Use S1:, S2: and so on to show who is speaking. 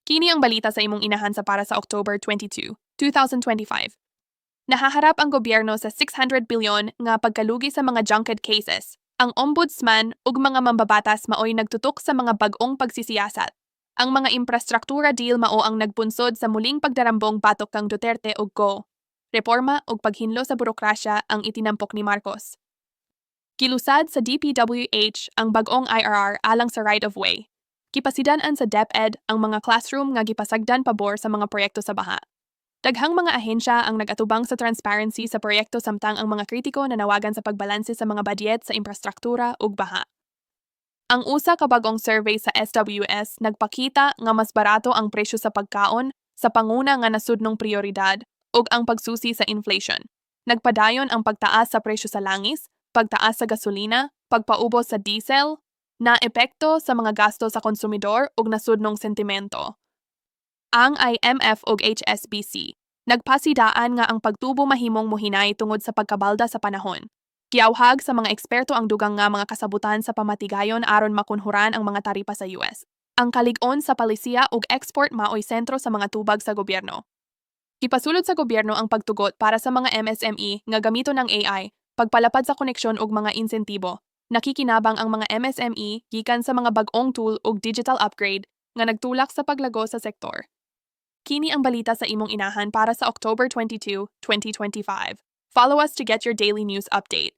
S1: Kini ang balita sa imong inahan sa para sa October 22, 2025. Nahaharap ang gobyerno sa 600 bilyon nga pagkalugi sa mga junket cases. Ang ombudsman ug mga mambabatas maoy nagtutok sa mga bag-ong pagsisiyasat. Ang mga infrastruktura deal mao ang nagpunsod sa muling pagdarambong batok kang Duterte ug Go. Reforma ug paghinlo sa burokrasya ang itinampok ni Marcos. Gilusad sa DPWH ang bag-ong IRR alang sa right-of-way. Gipasidan-an sa DepEd ang mga classroom nga gipasagdan pabor sa mga proyekto sa baha. Daghang mga ahensya ang nag-atubang sa transparency sa proyekto samtang ang mga kritiko nanawagan sa pagbalanse sa mga badyet sa infrastruktura ug baha. Ang usa ka bag-ong survey sa SWS nagpakita nga mas barato ang presyo sa pagkaon sa panguna nga nasudnong prioridad ug ang pagsusi sa inflation. Nagpadayon ang pagtaas sa presyo sa langis, pagtaas sa gasolina, pagpaubos sa diesel, na epekto sa mga gasto sa konsumidor ug nasudnong sentimento. Ang IMF ug HSBC nagpasidaan nga ang pagtubo mahimong mohinay tungod sa pagkabalda sa panahon. Giawhag sa mga eksperto ang dugang nga mga kasabutan sa pamatigayon aron makunhuran ang mga taripa sa US. Ang kalig-on sa palisiya ug export maoy sentro sa mga tubag sa gobyerno. Gipasulod sa gobyerno ang pagtugot para sa mga MSME nga gamiton ng AI, pagpalapad sa koneksyon ug mga insentibo. Nakikinabang ang mga MSME gikan sa mga bag-ong tool ug digital upgrade nga nagtulak sa paglago sa sektor. Kini ang balita sa imong inahan para sa October 22, 2025. Follow us to get your daily news update.